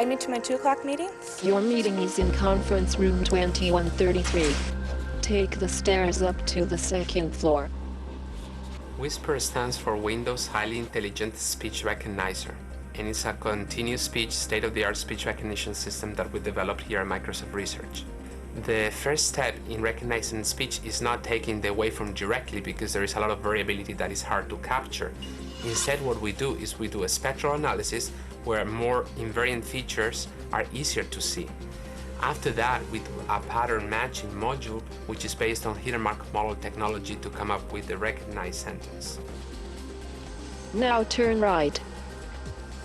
guide me to my 2 o'clock meeting? Your meeting is in conference room 2133. Take the stairs up to the 2nd floor. Whisper stands for Windows Highly Intelligent Speech Recognizer, and it's a continuous speech, state-of-the-art speech recognition system that we developed here at Microsoft Research. The first step in recognizing speech is not taking the waveform directly because there is a lot of variability that is hard to capture. Instead, what we do is we do a spectral analysis where more invariant features are easier to see. After that, we do a pattern matching module, which is based on hidden mark model technology to come up with the recognized sentence. Now turn right.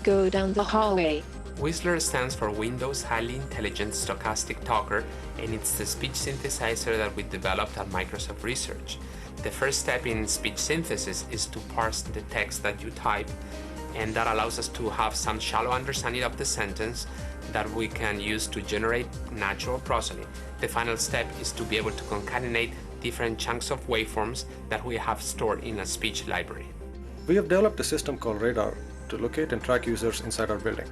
Go down the hallway. Whistler stands for Windows Highly Intelligent Stochastic Talker, and it's the speech synthesizer that we developed at Microsoft Research. The first step in speech synthesis is to parse the text that you type, and that allows us to have some shallow understanding of the sentence that we can use to generate natural prosody. The final step is to be able to concatenate different chunks of waveforms that we have stored in a speech library. We have developed a system called Radar to locate and track users inside our building.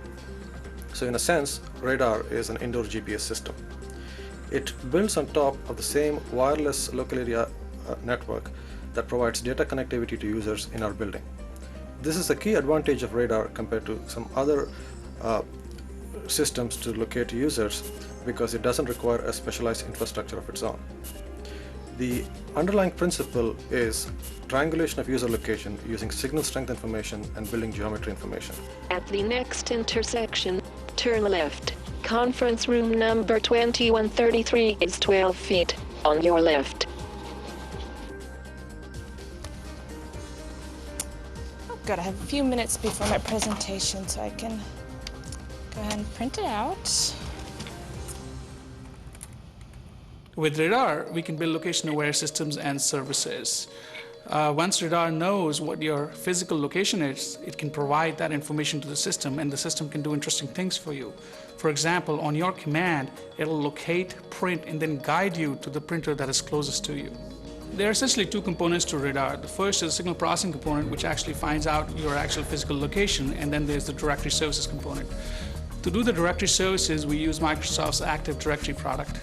So in a sense, Radar is an indoor GPS system. It builds on top of the same wireless local area network that provides data connectivity to users in our building. This is a key advantage of Radar compared to some other systems to locate users because it doesn't require a specialized infrastructure of its own. The underlying principle is triangulation of user location using signal strength information and building geometry information. At the next intersection, turn left. Conference room number 2133 is 12 feet on your left. Oh, good. I have a few minutes before my presentation, so I can go ahead and print it out. With Radar, we can build location-aware systems and services. Once Radar knows what your physical location is, it can provide that information to the system, and the system can do interesting things for you. For example, on your command, it'll locate, print, and then guide you to the printer that is closest to you. There are essentially 2 components to Radar. The first is a signal processing component, which actually finds out your actual physical location, and then there's the directory services component. To do the directory services, we use Microsoft's Active Directory product.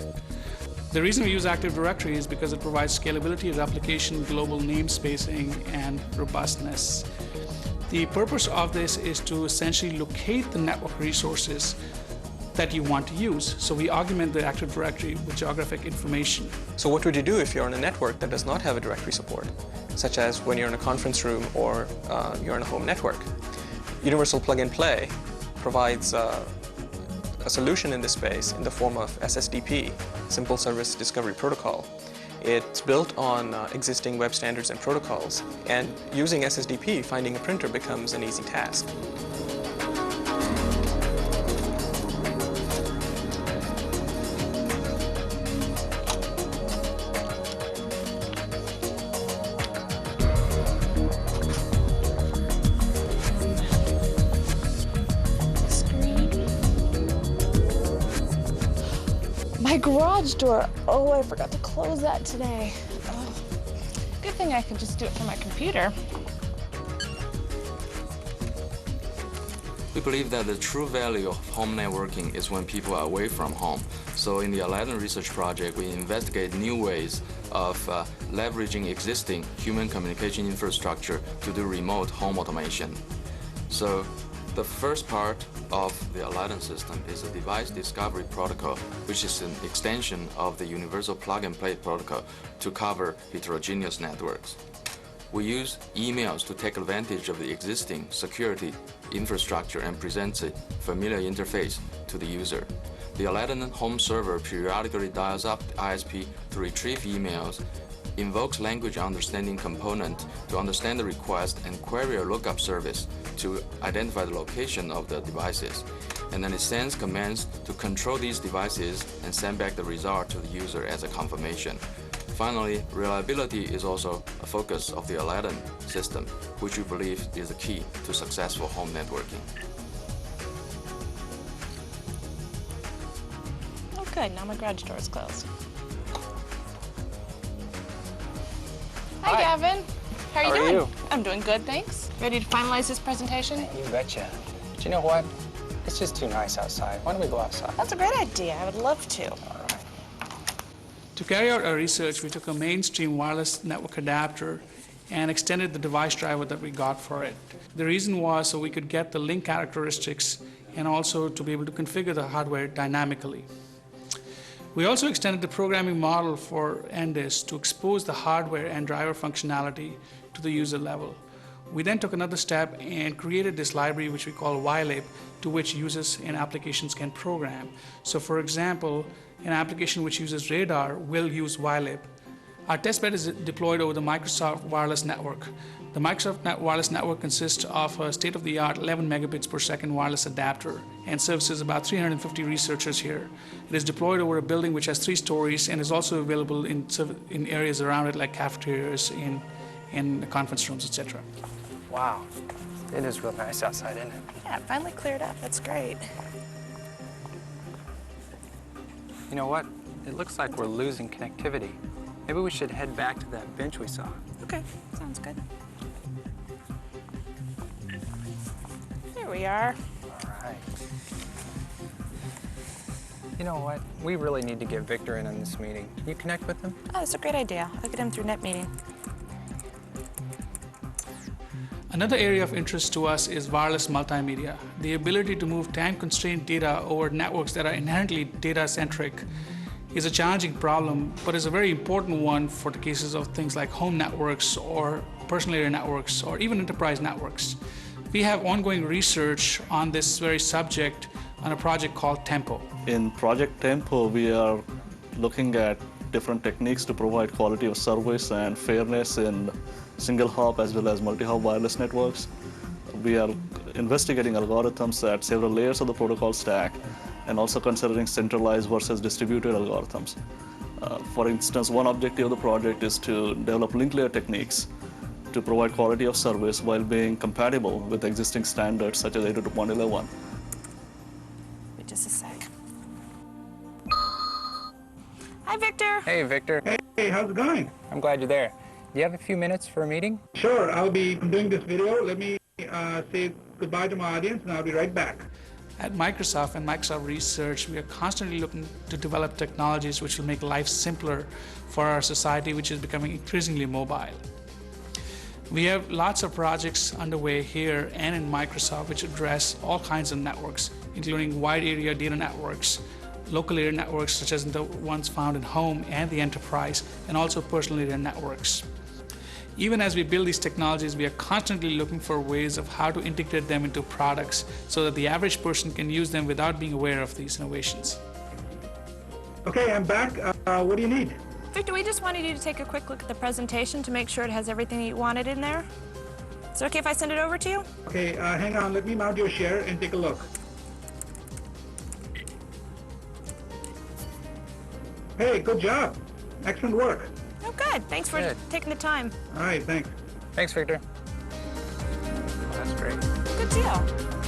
The reason we use Active Directory is because it provides scalability of application, global namespacing, and robustness. The purpose of this is to essentially locate the network resources that you want to use. So we augment the Active Directory with geographic information. So what would you do if you're on a network that does not have a directory support, such as when you're in a conference room or you're in a home network? Universal Plug and Play provides a solution in this space in the form of SSDP, Simple Service Discovery Protocol. It's built on existing web standards and protocols, and using SSDP, finding a printer becomes an easy task. My garage door. Oh, I forgot to close that today. Oh, good thing I could just do it from my computer. We believe that the true value of home networking is when people are away from home. So in the Aladdin Research Project, we investigate new ways of leveraging existing human communication infrastructure to do remote home automation. So the first part of the Aladdin system is a device discovery protocol, which is an extension of the universal plug-and-play protocol to cover heterogeneous networks. We use emails to take advantage of the existing security infrastructure and present a familiar interface to the user. The Aladdin home server periodically dials up the ISP to retrieve emails, invokes language understanding component to understand the request, and query a lookup service to identify the location of the devices. And then it sends commands to control these devices and send back the result to the user as a confirmation. Finally, reliability is also a focus of the Aladdin system, which we believe is the key to successful home networking. Oh, good. Now my garage door is closed. Hi, Gavin. How are you doing? I'm doing good, thanks. Ready to finalize this presentation? You betcha. But you know what? It's just too nice outside. Why don't we go outside? That's a great idea. I would love to. All right. To carry out our research, we took a mainstream wireless network adapter and extended the device driver that we got for it. The reason was so we could get the link characteristics and also to be able to configure the hardware dynamically. We also extended the programming model for NDIS to expose the hardware and driver functionality to the user level. We then took another step and created this library which we call YLib, to which users and applications can program. So for example, an application which uses radar will use YLib. Our testbed is deployed over the Microsoft Wireless Network. The Microsoft Wireless Network consists of a state-of-the-art 11 megabits per second wireless adapter and services about 350 researchers here. It is deployed over a building which has 3 stories and is also available in areas around it like cafeterias, in conference rooms, etc. Wow. It is real nice outside, isn't it? Yeah, it finally cleared up. That's great. You know what? It looks like we're losing connectivity. Maybe we should head back to that bench we saw. Okay, sounds good. There we are. All right. You know what? We really need to get Victor in on this meeting. Can you connect with him? Oh, that's a great idea. I'll get him through NetMeeting. Another area of interest to us is wireless multimedia. The ability to move time-constrained data over networks that are inherently data-centric is a challenging problem, but is a very important one for the cases of things like home networks or personal area networks or even enterprise networks. We have ongoing research on this very subject on a project called Tempo. In Project Tempo, we are looking at different techniques to provide quality of service and fairness in single hop as well as multi-hop wireless networks. We are investigating algorithms at several layers of the protocol stack and also considering centralized versus distributed algorithms. For instance, one objective of the project is to develop link layer techniques to provide quality of service while being compatible with existing standards such as 802.11. Wait just a sec. Hi, Victor. Hey, Victor. Hey, how's it going? I'm glad you're there. Do you have a few minutes for a meeting? Sure, I'll be doing this video. Let me say goodbye to my audience, and I'll be right back. At Microsoft and Microsoft Research, we are constantly looking to develop technologies which will make life simpler for our society, which is becoming increasingly mobile. We have lots of projects underway here and in Microsoft which address all kinds of networks, including wide area data networks, local area networks such as the ones found in home and the enterprise, and also personal area networks. Even as we build these technologies, we are constantly looking for ways of how to integrate them into products so that the average person can use them without being aware of these innovations. Okay, I'm back. What do you need? Victor, we just wanted you to take a quick look at the presentation to make sure it has everything you wanted in there. Is it okay if I send it over to you? Okay, hang on. Let me mount your share and take a look. Hey, good job. Excellent work. Oh, good. Thanks for Good. taking the time. All right, thanks. Thanks, Victor. Oh, that's great. Good deal.